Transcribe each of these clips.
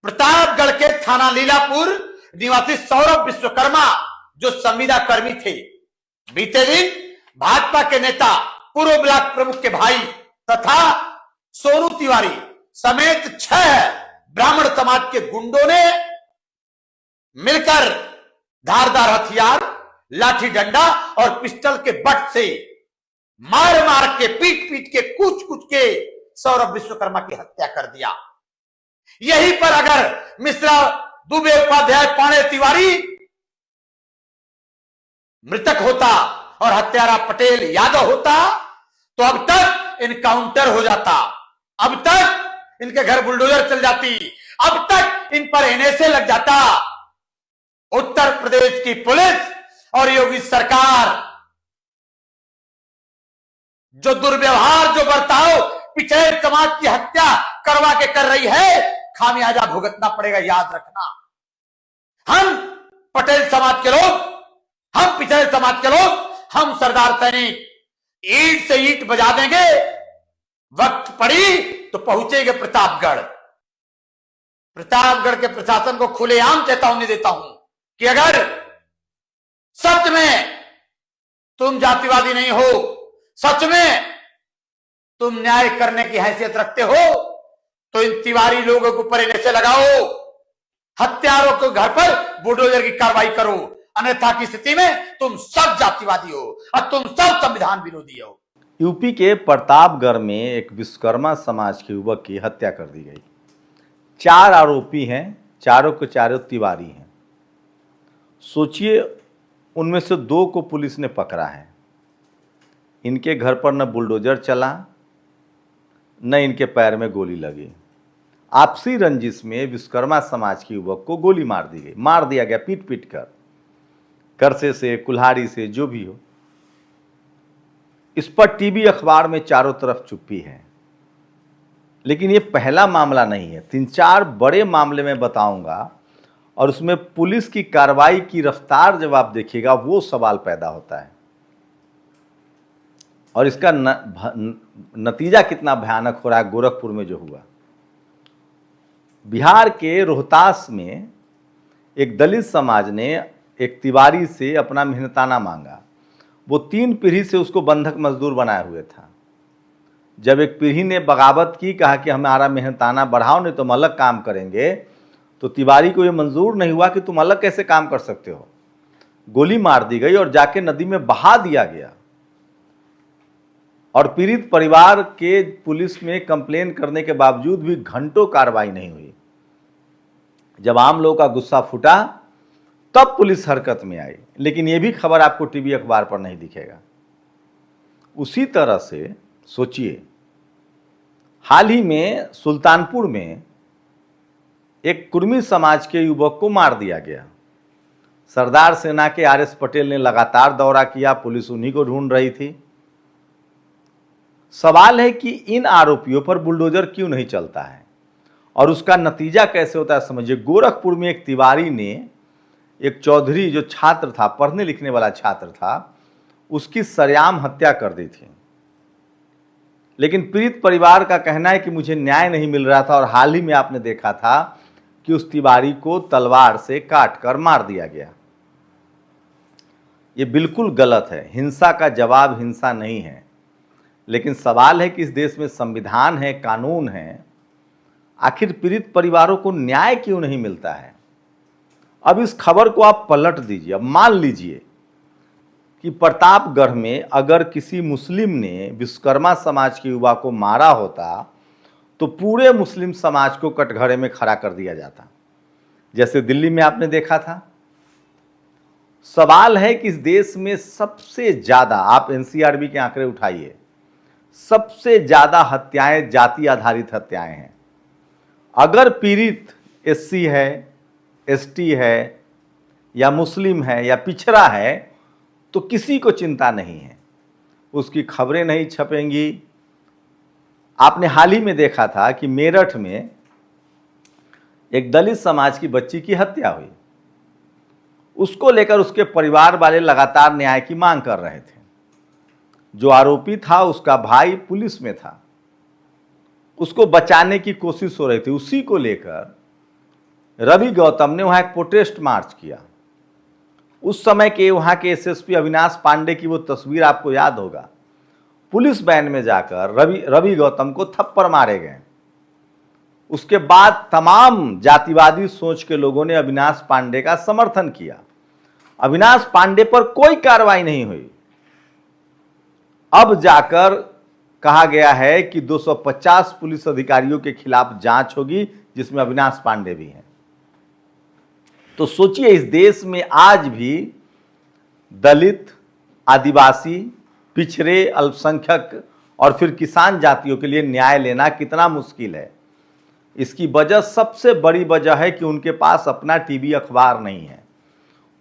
प्रतापगढ़ के थाना लीलापुर निवासी सौरभ विश्वकर्मा जो संविदा कर्मी थे, बीते दिन भाजपा के नेता पूर्व ब्लॉक प्रमुख के भाई तथा सोनू तिवारी समेत 6 ब्राह्मण समाज के गुंडों ने मिलकर धारदार हथियार, लाठी डंडा और पिस्टल के बट से मार मार के, पीट पीट के, कूच कूच के सौरभ विश्वकर्मा की हत्या कर दिया। यहीं पर अगर मिश्रा, दुबे, उपाध्याय, पाणे, तिवारी मृतक होता और हत्यारा पटेल, यादव होता तो अब तक इनकाउंटर हो जाता, अब तक इनके घर बुलडोजर चल जाती, अब तक इन पर एनएसए लग जाता। उत्तर प्रदेश की पुलिस और योगी सरकार जो दुर्व्यवहार, जो बर्ताव पिछड़े समाज की हत्या करवा के कर रही है, खामियाजा भुगतना पड़ेगा, याद रखना। हम पटेल समाज के लोग, हम पिछड़े समाज के लोग, हम सरदार सैनिक ईंट से ईंट बजा देंगे, वक्त पड़ी तो पहुंचेंगे प्रतापगढ़। प्रतापगढ़ के प्रशासन को खुलेआम चेतावनी देता हूं कि अगर सच में तुम जातिवादी नहीं हो, सच में तुम न्याय करने की हैसियत रखते हो, तो इन तिवारी लोगों के ऊपर एनएसए लगाओ, हत्यारों के घर पर बुलडोजर की कार्रवाई करो, अन्यथा की स्थिति में तुम सब जातिवादी हो और तुम सब संविधान विरोधी हो। यूपी के प्रतापगढ़ में एक विश्वकर्मा समाज के युवक की हत्या कर दी गई। 4 आरोपी हैं, चारों के चारों तिवारी हैं। सोचिए, उनमें से 2 को पुलिस ने पकड़ा है। इनके घर पर न बुलडोजर चला, न इनके पैर में गोली लगी। आपसी रंजिश में विश्वकर्मा समाज के युवक को गोली मार दी गई, मार दिया गया पीट पीट कर, करसे से, कुल्हाड़ी से, जो भी हो। इस पर टीवी अखबार में चारों तरफ चुप्पी है। लेकिन ये पहला मामला नहीं है, 3-4 बड़े मामले में बताऊंगा, और उसमें पुलिस की कार्रवाई की रफ्तार जब आप देखिएगा, वो सवाल पैदा होता है और इसका नतीजा कितना भयानक हो रहा है। गोरखपुर में जो हुआ, बिहार के रोहतास में एक दलित समाज ने एक तिवारी से अपना मेहनताना मांगा। वो 3 पीढ़ी से उसको बंधक मजदूर बनाए हुए था। जब एक पीढ़ी ने बगावत की, कहा कि हमारा मेहनताना बढ़ाओ, नहीं तो हम अलग काम करेंगे, तो तिवारी को ये मंजूर नहीं हुआ कि तुम अलग कैसे काम कर सकते हो। गोली मार दी गई और जाके नदी में बहा दिया गया। और पीड़ित परिवार के पुलिस में कंप्लेन करने के बावजूद भी घंटों कार्रवाई नहीं हुई। जब आम लोगों का गुस्सा फूटा, तब पुलिस हरकत में आई। लेकिन ये भी खबर आपको टीवी अखबार पर नहीं दिखेगा। उसी तरह से सोचिए, हाल ही में सुल्तानपुर में एक कुर्मी समाज के युवक को मार दिया गया। सरदार सेना के आरएस पटेल ने लगातार दौरा किया, पुलिस उन्हीं को ढूंढ रही थी। सवाल है कि इन आरोपियों पर बुलडोजर क्यों नहीं चलता है और उसका नतीजा कैसे होता है। समझिए, गोरखपुर में एक तिवारी ने एक चौधरी जो छात्र था, पढ़ने लिखने वाला छात्र था, उसकी सरेआम हत्या कर दी थी। लेकिन पीड़ित परिवार का कहना है कि मुझे न्याय नहीं मिल रहा था और हाल ही में आपने देखा था कि उस तिवारी को तलवार से काट कर मार दिया गया। ये बिल्कुल गलत है। हिंसा का जवाब हिंसा नहीं है। लेकिन सवाल है कि इस देश में संविधान है, कानून है, आखिर पीड़ित परिवारों को न्याय क्यों नहीं मिलता है। अब इस खबर को आप पलट दीजिए। अब मान लीजिए कि प्रतापगढ़ में अगर किसी मुस्लिम ने विश्वकर्मा समाज के युवा को मारा होता तो पूरे मुस्लिम समाज को कटघरे में खड़ा कर दिया जाता, जैसे दिल्ली में आपने देखा था। सवाल है कि इस देश में सबसे ज्यादा, आप एनसीआरबी के आंकड़े उठाइए, सबसे ज्यादा हत्याएं जाति आधारित हत्याएं हैं। अगर पीड़ित एससी है, एसटी है, या मुस्लिम है, या पिछड़ा है, तो किसी को चिंता नहीं है, उसकी खबरें नहीं छपेंगी। आपने हाल ही में देखा था कि मेरठ में एक दलित समाज की बच्ची की हत्या हुई। उसको लेकर उसके परिवार वाले लगातार न्याय की मांग कर रहे थे। जो आरोपी था उसका भाई पुलिस में था, उसको बचाने की कोशिश हो रही थी। उसी को लेकर रवि गौतम ने वहां एक प्रोटेस्ट मार्च किया। उस समय के वहां के एसएसपी अविनाश पांडे की वो तस्वीर आपको याद होगा। पुलिस वैन में जाकर रवि गौतम को थप्पड़ मारे गए। उसके बाद तमाम जातिवादी सोच के लोगों ने अविनाश पांडे का समर्थन किया। अविनाश पांडे पर कोई कार्रवाई नहीं हुई। अब जाकर कहा गया है कि 250 पुलिस अधिकारियों के खिलाफ जांच होगी, जिसमें अविनाश पांडे भी हैं। तो सोचिए, इस देश में आज भी दलित, आदिवासी, पिछड़े, अल्पसंख्यक और फिर किसान जातियों के लिए न्याय लेना कितना मुश्किल है। इसकी वजह, सबसे बड़ी वजह है कि उनके पास अपना टीवी अखबार नहीं है,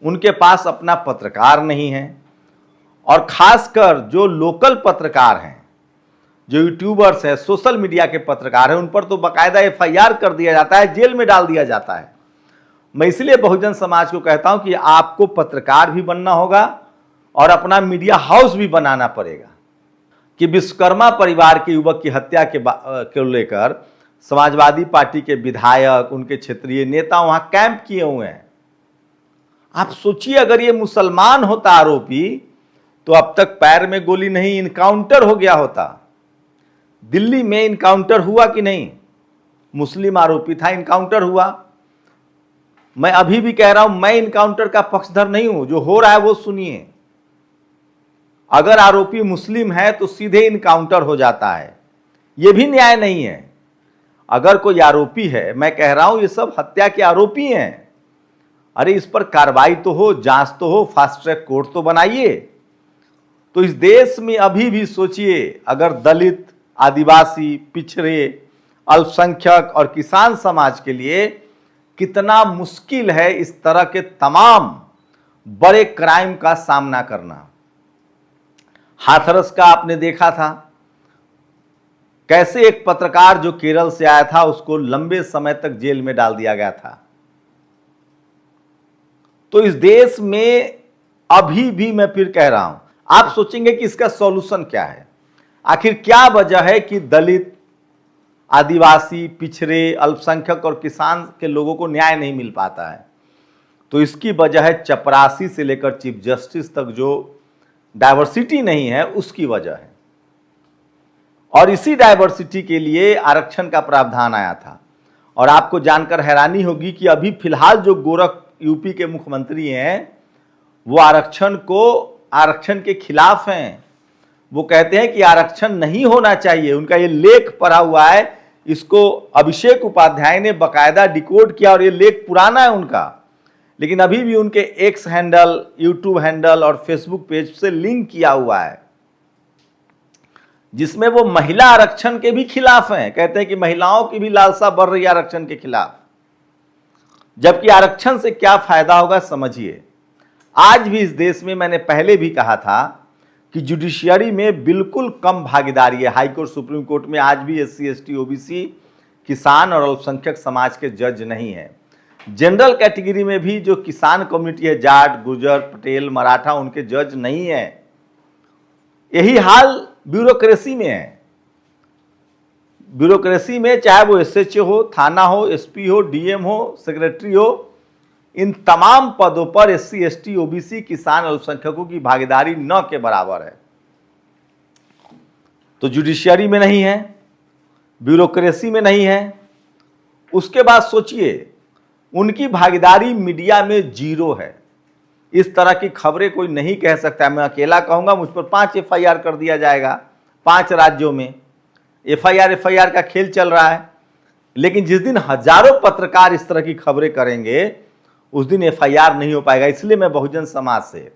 उनके पास अपना पत्रकार नहीं है, और खासकर जो लोकल पत्रकार हैं, जो यूट्यूबर्स हैं, सोशल मीडिया के पत्रकार हैं, उन पर तो बाकायदा एफआईआर कर दिया जाता है, जेल में डाल दिया जाता है। मैं इसलिए बहुजन समाज को कहता हूं कि आपको पत्रकार भी बनना होगा और अपना मीडिया हाउस भी बनाना पड़ेगा। कि विश्वकर्मा परिवार के युवक की हत्या के लेकर समाजवादी पार्टी के विधायक, उनके क्षेत्रीय नेता वहां कैंप किए हुए हैं। आप सोचिए, अगर ये मुसलमान होता आरोपी तो अब तक पैर में गोली नहीं, इनकाउंटर हो गया होता। दिल्ली में इनकाउंटर हुआ कि नहीं? मुस्लिम आरोपी था, इनकाउंटर हुआ। मैं अभी भी कह रहा हूं, मैं इनकाउंटर का पक्षधर नहीं हूं, जो हो रहा है वो सुनिए। अगर आरोपी मुस्लिम है तो सीधे इनकाउंटर हो जाता है, यह भी न्याय नहीं है। अगर कोई आरोपी है, मैं कह रहा हूं ये सब हत्या के आरोपी हैं, अरे इस पर कार्रवाई तो हो, जांच तो हो, फास्ट ट्रैक कोर्ट तो बनाइए। तो इस देश में अभी भी सोचिए, अगर दलित, आदिवासी, पिछड़े, अल्पसंख्यक और किसान समाज के लिए कितना मुश्किल है इस तरह के तमाम बड़े क्राइम का सामना करना। हाथरस का आपने देखा था, कैसे एक पत्रकार जो केरल से आया था उसको लंबे समय तक जेल में डाल दिया गया था। तो इस देश में अभी भी, मैं फिर कह रहा हूं, आप सोचेंगे कि इसका सॉल्यूशन क्या है। आखिर क्या वजह है कि दलित, आदिवासी, पिछड़े, अल्पसंख्यक और किसान के लोगों को न्याय नहीं मिल पाता है? तो इसकी वजह है चपरासी से लेकर चीफ जस्टिस तक जो डाइवर्सिटी नहीं है, उसकी वजह है। और इसी डाइवर्सिटी के लिए आरक्षण का प्रावधान आया था। और आपको जानकर हैरानी होगी कि अभी फिलहाल जो गोरख यूपी के मुख्यमंत्री हैं, वो आरक्षण के खिलाफ हैं। वो कहते हैं कि आरक्षण नहीं होना चाहिए। उनका ये लेख पढ़ा हुआ है, इसको अभिषेक उपाध्याय ने बकायदा डिकोड किया, और ये लेख पुराना है उनका, लेकिन अभी भी उनके एक्स हैंडल, यूट्यूब हैंडल और फेसबुक पेज से लिंक किया हुआ है, जिसमें वो महिला आरक्षण के भी खिलाफ हैं। कहते हैं कि महिलाओं की भी लालसा बढ़ रही है आरक्षण के खिलाफ। जबकि आरक्षण से क्या फायदा होगा समझिए। आज भी इस देश में, मैंने पहले भी कहा था कि जुडिशियरी में बिल्कुल कम भागीदारी है। हाईकोर्ट, सुप्रीम कोर्ट में आज भी एससी, एसटी, ओबीसी, किसान और अल्पसंख्यक समाज के जज नहीं है। जनरल कैटेगरी में भी जो किसान कम्युनिटी है, जाट, गुर्जर, पटेल, मराठा, उनके जज नहीं है। यही हाल ब्यूरोक्रेसी में है। ब्यूरोक्रेसी में चाहे वो एसएचओ हो, थाना हो, एसपी हो, डीएम हो, सेक्रेटरी हो, इन तमाम पदों पर एससी, एसटी, ओबीसी, किसान, अल्पसंख्यकों की भागीदारी न के बराबर है। तो जुडिशियरी में नहीं है, ब्यूरोक्रेसी में नहीं है। उसके बाद सोचिए, उनकी भागीदारी मीडिया में जीरो है। इस तरह की खबरें कोई नहीं कह सकता। मैं अकेला कहूंगा, मुझ पर 5 एफआईआर कर दिया जाएगा। 5 राज्यों में एफआईआर का खेल चल रहा है। लेकिन जिस दिन हजारों पत्रकार इस तरह की खबरें करेंगे, उस दिन एफआईआर नहीं हो पाएगा। इसलिए मैं बहुजन समाज से,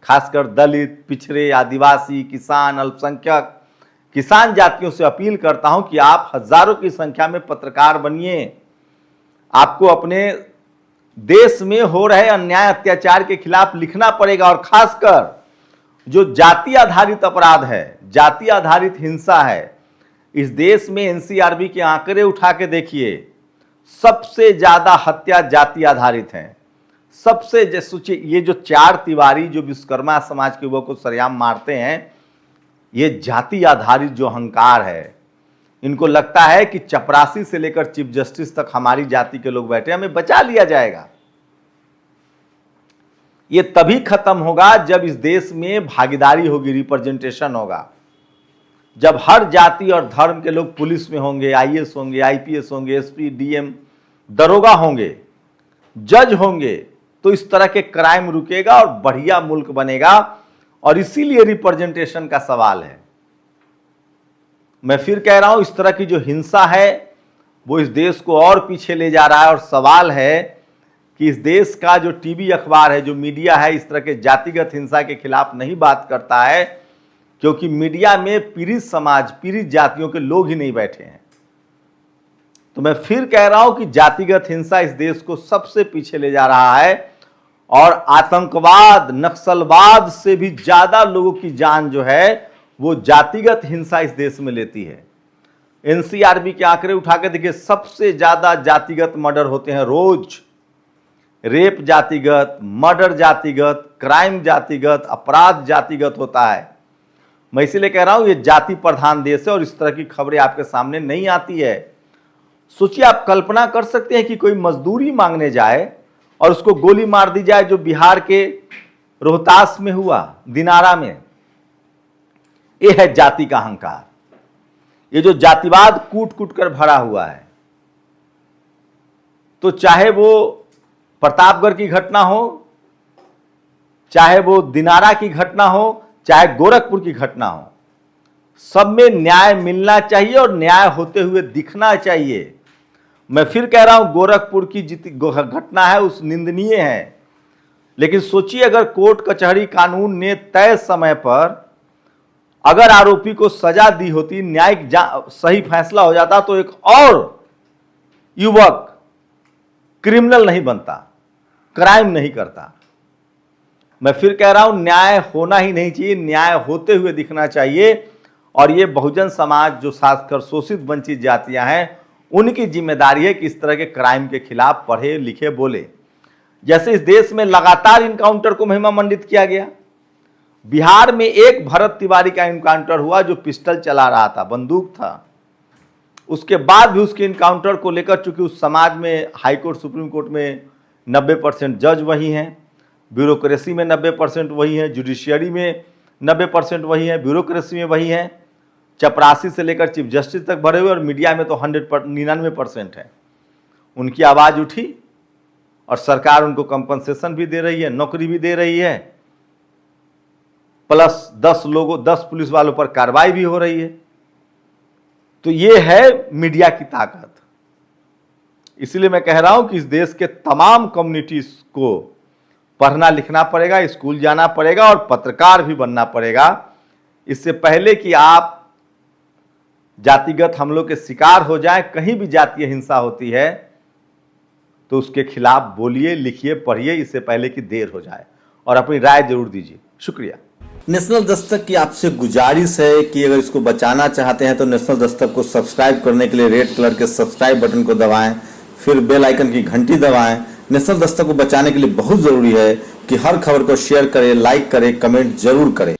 खासकर दलित, पिछड़े, आदिवासी, किसान, अल्पसंख्यक, किसान जातियों से अपील करता हूं कि आप हजारों की संख्या में पत्रकार बनिए। आपको अपने देश में हो रहे अन्याय, अत्याचार के खिलाफ लिखना पड़ेगा। और खासकर जो जाति आधारित अपराध है, जाति आधारित हिंसा है, इस देश में एनसीआरबी के आंकड़े उठा के देखिए, सबसे ज्यादा हत्या जाति आधारित है। सबसे, सोचिए, ये जो 4 तिवारी जो विश्वकर्मा समाज के युवक को सरेआम मारते हैं, ये जाति आधारित जो अहंकार है, इनको लगता है कि चपरासी से लेकर चीफ जस्टिस तक हमारी जाति के लोग बैठे, हमें बचा लिया जाएगा। ये तभी खत्म होगा जब इस देश में भागीदारी होगी, रिप्रेजेंटेशन होगा, जब हर जाति और धर्म के लोग पुलिस में होंगे, आईएएस होंगे, आईपीएस होंगे, एसपी, डीएम, दरोगा होंगे, जज होंगे, तो इस तरह के क्राइम रुकेगा और बढ़िया मुल्क बनेगा। और इसीलिए रिप्रेजेंटेशन का सवाल है। मैं फिर कह रहा हूं, इस तरह की जो हिंसा है वो इस देश को और पीछे ले जा रहा है। और सवाल है कि इस देश का जो टीवी अखबार है, जो मीडिया है, इस तरह के जातिगत हिंसा के खिलाफ नहीं बात करता है, क्योंकि मीडिया में पीड़ित समाज, पीड़ित जातियों के लोग ही नहीं बैठे हैं। तो मैं फिर कह रहा हूं कि जातिगत हिंसा इस देश को सबसे पीछे ले जा रहा है। और आतंकवाद, नक्सलवाद से भी ज्यादा लोगों की जान जो है वो जातिगत हिंसा इस देश में लेती है। एनसीआरबी के आंकड़े उठा के देखिए, सबसे ज्यादा जातिगत मर्डर होते हैं रोज। रेप जातिगत, मर्डर जातिगत, क्राइम जातिगत, अपराध जातिगत होता है। मैं इसीलिए कह रहा हूं ये जाति प्रधान देश है और इस तरह की खबरें आपके सामने नहीं आती है। सोचिए, आप कल्पना कर सकते हैं कि कोई मजदूरी मांगने जाए और उसको गोली मार दी जाए, जो बिहार के रोहतास में हुआ, दिनारा में। यह है जाति का अहंकार। ये जो जातिवाद कूट कूट कर भरा हुआ है, तो चाहे वो प्रतापगढ़ की घटना हो, चाहे वो दिनारा की घटना हो, चाहे गोरखपुर की घटना हो, सब में न्याय मिलना चाहिए और न्याय होते हुए दिखना चाहिए। मैं फिर कह रहा हूं, गोरखपुर की जितनी घटना है उस निंदनीय है, लेकिन सोचिए अगर कोर्ट कचहरी कानून ने तय समय पर अगर आरोपी को सजा दी होती, न्यायिक सही फैसला हो जाता, तो एक और युवक क्रिमिनल नहीं बनता, क्राइम नहीं करता। मैं फिर कह रहा हूं, न्याय होना ही नहीं चाहिए, न्याय होते हुए दिखना चाहिए। और ये बहुजन समाज, जो खासकर शोषित वंचित जातियां हैं, उनकी जिम्मेदारी है कि इस तरह के क्राइम के खिलाफ पढ़े लिखे बोले। जैसे इस देश में लगातार इनकाउंटर को महिमा मंडित किया गया। बिहार में एक भरत तिवारी का इनकाउंटर हुआ जो पिस्टल चला रहा था, बंदूक था। उसके बाद भी उसके इनकाउंटर को लेकर, चूंकि उस समाज में हाईकोर्ट, सुप्रीम कोर्ट में 90% जज वही हैं, ब्यूरोक्रेसी में 90% वही हैं, जुडिशियरी में 90% वही हैं, ब्यूरोक्रेसी में वही हैं, चपरासी से लेकर चीफ जस्टिस तक भरे हुए, और मीडिया में तो 99% है। उनकी आवाज़ उठी और सरकार उनको कंपनसेशन भी दे रही है, नौकरी भी दे रही है, प्लस 10 पुलिस वालों पर कार्रवाई भी हो रही है। तो ये है मीडिया की ताकत। इसलिए मैं कह रहा हूं कि इस देश के तमाम कम्युनिटीज को पढ़ना लिखना पड़ेगा, स्कूल जाना पड़ेगा और पत्रकार भी बनना पड़ेगा, इससे पहले कि आप जातिगत हमलों के शिकार हो जाएं। कहीं भी जातीय हिंसा होती है तो उसके खिलाफ बोलिए, लिखिए, पढ़िए, इससे पहले कि देर हो जाए, और अपनी राय जरूर दीजिए। शुक्रिया। नेशनल दस्तक की आपसे गुजारिश है कि अगर इसको बचाना चाहते हैं तो नेशनल दस्तक को सब्सक्राइब करने के लिए रेड कलर के सब्सक्राइब बटन को दबाएं, फिर बेल आइकन की घंटी दबाएं। नेशनल दस्तक को बचाने के लिए बहुत जरूरी है कि हर खबर को शेयर करें, लाइक करें, कमेंट जरूर करें।